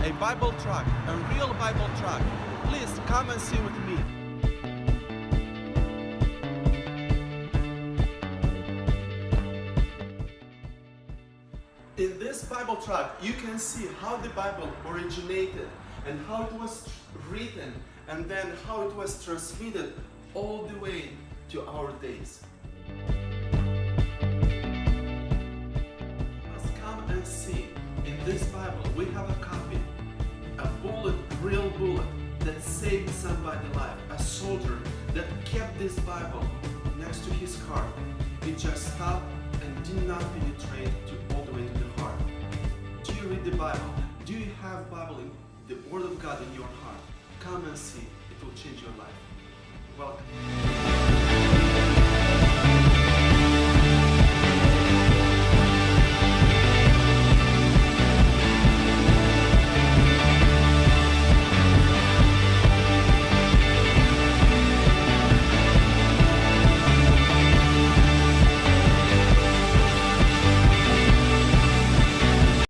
a Bible track, a real Bible track. Please come and see with me. In this Bible track, you can see how the Bible originated and how it was written and then how it was transmitted all the way to our days. Let's come and see. In this Bible, we have a copy, a bullet, real bullet, that saved somebody's life, a soldier that kept this Bible next to his heart. It just stopped and did not penetrate all the way to the heart. Do you read the Bible? Do you have Bible, the Word of God in your heart? Come and see. It will change your life. Welcome.